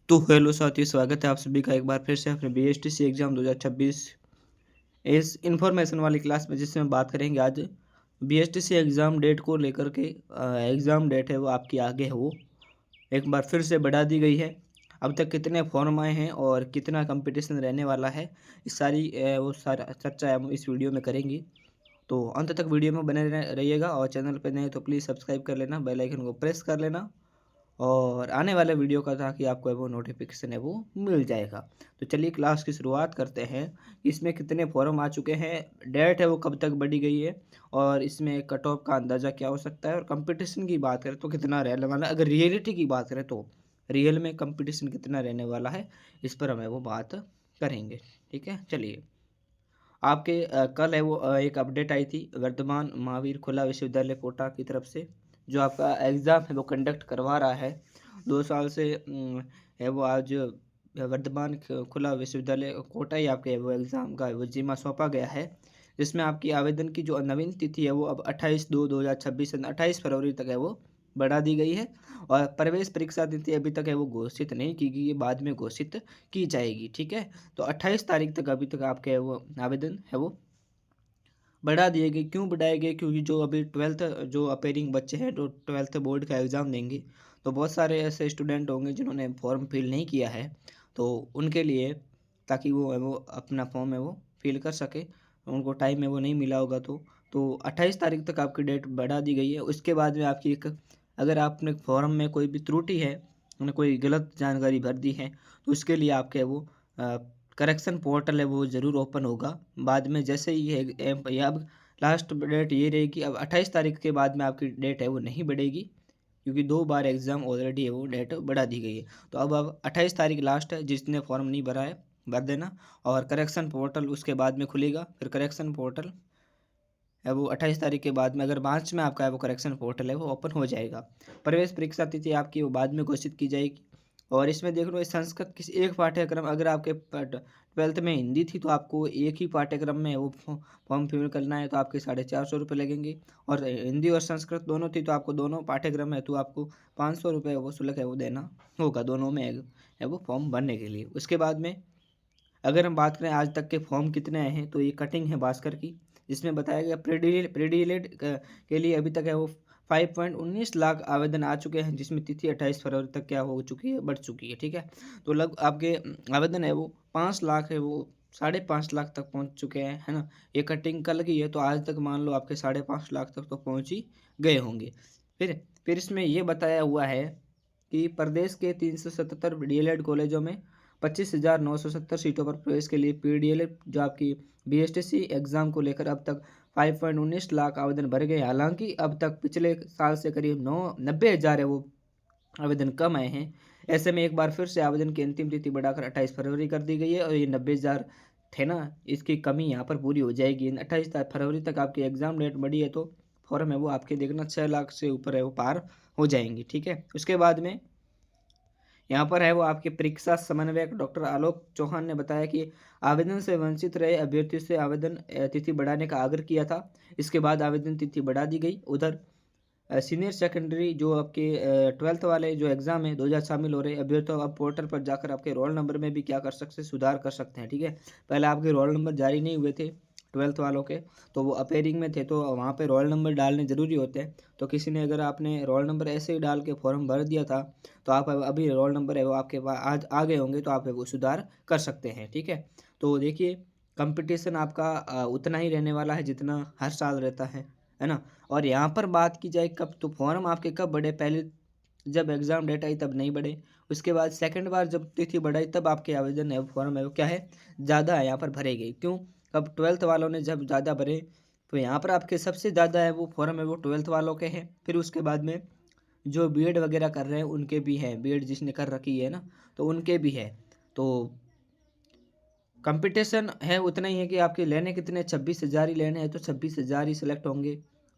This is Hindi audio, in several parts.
तो हेलो साथियों, स्वागत है आप सभी का एक बार फिर से अपने बीएसटीसी एग्ज़ाम 2026 इस इन्फॉर्मेशन वाली क्लास में, जिसमें बात करेंगे आज बीएसटीसी एग्ज़ाम डेट को लेकर के। एग्ज़ाम डेट है वो आपकी आगे है, वो एक बार फिर से बढ़ा दी गई है। अब तक कितने फॉर्म आए हैं और कितना कंपटीशन रहने वाला है, इस सारी वो सारा चर्चा हम इस वीडियो में करेंगे। तो अंत तक वीडियो में बने रहिएगा और चैनल पर नए तो प्लीज़ सब्सक्राइब कर लेना, बेल आइकन को प्रेस कर लेना और आने वाले वीडियो का ताकि आपको वो नोटिफिकेशन है वो मिल जाएगा। तो चलिए क्लास की शुरुआत करते हैं। इसमें कितने फॉर्म आ चुके हैं, डेट है वो कब तक बढ़ी गई है और इसमें कट ऑफ का अंदाज़ा क्या हो सकता है, और कंपटीशन की बात करें तो कितना रहने वाला है। अगर रियलिटी की बात करें तो रियल में कंपटीशन कितना रहने वाला है, इस पर हमें वो बात करेंगे। ठीक है, चलिए। आपके कल है वो एक अपडेट आई थी वर्धमान महावीर खुला विश्वविद्यालय कोटा की तरफ से, जो आपका एग्ज़ाम है वो कंडक्ट करवा रहा है 2 साल से। है वो आज वर्धमान खुला विश्वविद्यालय कोटा ही आपके वो एग्ज़ाम का वो जिम्मा सौंपा गया है, जिसमें आपकी आवेदन की जो नवीन तिथि है वो अब 28/2/2026 से 28 फरवरी तक है वो बढ़ा दी गई है। और प्रवेश परीक्षा तिथि अभी तक है वो घोषित नहीं की गई, ये बाद में घोषित की जाएगी। ठीक है, तो 28 तारीख तक अभी तक आपके वो आवेदन है वो बढ़ा दिए गए। क्यों बढ़ाए गए? क्योंकि जो अभी 12th जो अपेयरिंग बच्चे हैं, जो 12th बोर्ड का एग्ज़ाम देंगे, तो बहुत सारे ऐसे स्टूडेंट होंगे जिन्होंने फॉर्म फिल नहीं किया है, तो उनके लिए, ताकि वो अपना फॉर्म है वो फिल कर सके, उनको टाइम है वो नहीं मिला होगा, तो 28 तारीख तक आपकी डेट बढ़ा दी गई है। उसके बाद में आपकी एक, अगर आपने फॉर्म में कोई भी त्रुटि है, उन्होंने कोई गलत जानकारी भर दी है, तो उसके लिए आपके वो करेक्शन पोर्टल है वो ज़रूर ओपन होगा बाद में। जैसे ही ये अब लास्ट डेट ये रहेगी, अब 28 तारीख के बाद में आपकी डेट है वो नहीं बढ़ेगी, क्योंकि 2 बार एग्ज़ाम ऑलरेडी है वो डेट बढ़ा दी गई है। तो अब 28 तारीख लास्ट है, जिसने फॉर्म नहीं भरा है भर देना। और करेक्शन पोर्टल उसके बाद में खुलेगा, फिर करेक्शन पोर्टल है वो 28 तारीख के बाद में, अगर मार्च में आपका है वो करेक्शन पोर्टल है वो ओपन हो जाएगा। प्रवेश परीक्षा तिथि आपकी वो बाद में घोषित की जाएगी। और इसमें देख लो, संस्कृत किसी एक पाठ्यक्रम, अगर आपके 12th में हिंदी थी तो आपको एक ही पाठ्यक्रम में वो फॉर्म फिल करना है, तो आपके 450 रुपये लगेंगे। और हिंदी और संस्कृत दोनों थी तो आपको दोनों पाठ्यक्रम है तो आपको 500 रुपये वो शुल्क है वो देना होगा दोनों में है वो फॉर्म भरने के लिए। उसके बाद में अगर हम बात करें आज तक के फॉर्म कितने आए हैं, तो ये कटिंग है भास्कर की, जिसमें बताया गया प्रीडीएलएड के लिए अभी तक है वो 5.19 लाख आवेदन आ चुके हैं, जिसमें तिथि 28 फरवरी तक क्या हो चुकी है, बढ़ चुकी है। ठीक है, तो लग आपके आवेदन है वो 5 लाख है वो 5.5 लाख तक पहुंच चुके हैं, है ना। ये कटिंग कल की है, तो आज तक मान लो आपके 5.5 लाख तक तो पहुंच ही गए होंगे। फिर इसमें ये बताया हुआ है कि प्रदेश के 377 डीएलएड कॉलेजों में 25,970 सीटों पर प्रवेश के लिए पीडीएलएड जो आपकी बीएसटीसी एग्ज़ाम को लेकर अब तक 5.19 लाख आवेदन भरे गए। हालांकि अब तक पिछले साल से करीब 90,000 है वो आवेदन कम आए हैं। ऐसे में एक बार फिर से आवेदन की अंतिम तिथि बढ़ाकर 28 फरवरी कर दी गई है, और ये 90,000 थे ना, इसकी कमी यहाँ पर पूरी हो जाएगी। 28 फरवरी तक आपकी एग्ज़ाम डेट बढ़ी है, तो फॉर्म है वो आपके देखना 6 लाख से ऊपर है वो पार हो जाएंगी। ठीक है, उसके बाद में यहाँ पर है वो आपके परीक्षा समन्वयक डॉक्टर आलोक चौहान ने बताया कि आवेदन से वंचित रहे अभ्यर्थियों से आवेदन तिथि बढ़ाने का आग्रह किया था। इसके बाद आवेदन तिथि बढ़ा दी गई। उधर सीनियर सेकेंडरी जो आपके 12th वाले जो एग्ज़ाम है 2000 शामिल हो रहे अभ्यर्थियों, अब पोर्टल पर जाकर आपके रोल नंबर में भी क्या कर सकते हैं, सुधार कर सकते हैं। ठीक है, पहले आपके रोल नंबर जारी नहीं हुए थे 12th वालों के, तो वो अपेयरिंग में थे, तो वहाँ पे रोल नंबर डालने ज़रूरी होते हैं। तो किसी ने अगर आपने रोल नंबर ऐसे ही डाल के फॉर्म भर दिया था, तो आप अभी रोल नंबर है वो आपके पास आज आ गए होंगे, तो आप वो सुधार कर सकते हैं। ठीक है, तो देखिए कंपटीशन आपका उतना ही रहने वाला है जितना हर साल रहता है ना। और यहाँ पर बात की जाए कब, तो फॉर्म आपके कब बढ़े, पहले जब एग्ज़ाम डेट आई तब नहीं बढ़े। उसके बाद सेकंड बार जब तिथि बढ़ाई तब आपके आवेदन है फॉर्म है वो क्या है, ज़्यादा है यहाँ पर भरे गए। क्यों? अब 12th वालों ने जब ज़्यादा भरे, तो यहाँ पर आपके सबसे ज़्यादा है वो फॉर्म है वो 12th वालों के हैं। फिर उसके बाद में जो बीएड वगैरह कर रहे हैं उनके भी हैं, बीएड जिसने कर रखी है ना, तो उनके भी है। तो कंपटीशन है उतना ही है कि आपके लेने कितने, 26,000 ही लेने हैं, तो 26,000 ही सिलेक्ट होंगे।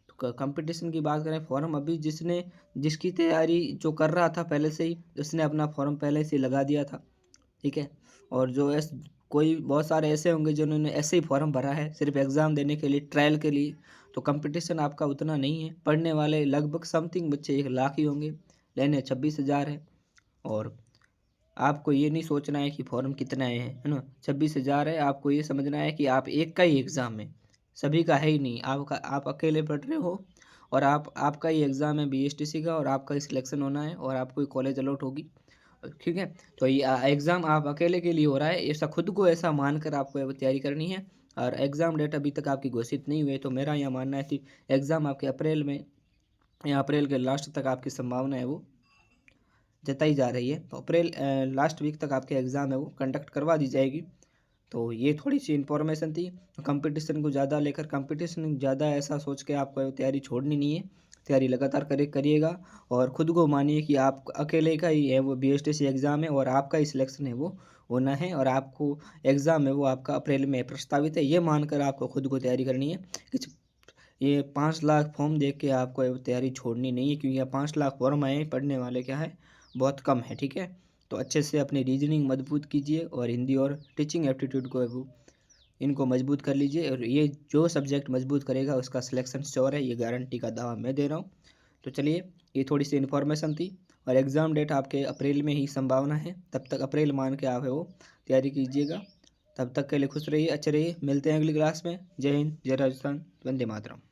तो कंपटीशन की बात करें, फॉर्म अभी जिसकी तैयारी जो कर रहा था पहले से ही, उसने अपना फॉर्म पहले से ही लगा दिया था। ठीक है, और जो कोई बहुत सारे ऐसे होंगे जिन्होंने ऐसे ही फॉर्म भरा है सिर्फ एग्ज़ाम देने के लिए, ट्रायल के लिए। तो कंपटीशन आपका उतना नहीं है, पढ़ने वाले लगभग समथिंग बच्चे 1 लाख ही होंगे, लेने 26,000 है। और आपको ये नहीं सोचना है कि फॉर्म कितना है ना? 26,000 है, आपको ये समझना है कि आप एक का ही एग्ज़ाम है, सभी का है ही नहीं। आप अकेले पढ़ रहे हो और आपका ही एग्ज़ाम है बीएसटीसी का और आपका ही सिलेक्शन होना है और आपको ही कॉलेज अलॉट होगी। ठीक है? तो ये एग्ज़ाम आप अकेले के लिए हो रहा है, ऐसा खुद को ऐसा मानकर आपको अब तैयारी करनी है और एग्ज़ाम डेट अभी तक आपकी घोषित नहीं हुई है, तो मेरा यह मानना है कि एग्ज़ाम आपके अप्रैल में या अप्रैल के लास्ट तक आपकी संभावना है वो जताई जा रही है। तो अप्रैल लास्ट वीक तक आपके एग्ज़ाम है वो कंडक्ट करवा दी जाएगी। तो ये थोड़ी-सी इन्फॉर्मेशन थी। कंपटीशन को ज़्यादा लेकर कंपटीशन ज़्यादा ऐसा सोच के आपको तैयारी छोड़नी नहीं है। तैयारी लगातार करिएगा और खुद को मानिए कि आप अकेले का ही है वो बीएसटीसी एग्ज़ाम है और आपका ही सिलेक्शन है वो होना है और आपको एग्ज़ाम है वो आपका अप्रैल में प्रस्तावित है। ये मानकर आपको खुद को तैयारी करनी है। कुछ ये 5 लाख फॉर्म देख के आपको ये तैयारी छोड़नी नहीं है क्योंकि ये 5 लाख फॉर्म आए हैं, पढ़ने वाले क्या है बहुत कम है, ठीक है? तो अच्छे से अपनी रीजनिंग मजबूत कीजिए और हिंदी और टीचिंग एप्टीट्यूड को वो इनको मजबूत कर लीजिए और ये जो सब्जेक्ट मजबूत करेगा उसका सिलेक्शन श्योर है, ये गारंटी का दावा मैं दे रहा हूँ। तो चलिए ये थोड़ी-सी इन्फॉर्मेशन थी और एग्ज़ाम डेट आपके अप्रैल में ही संभावना है, तब तक अप्रैल मान के आप है वो तैयारी कीजिएगा। तब तक के लिए खुश रहिए, अच्छे रहिए, मिलते हैं अगली क्लास में। जय हिंद, जय राजस्थान, वंदे मातरम।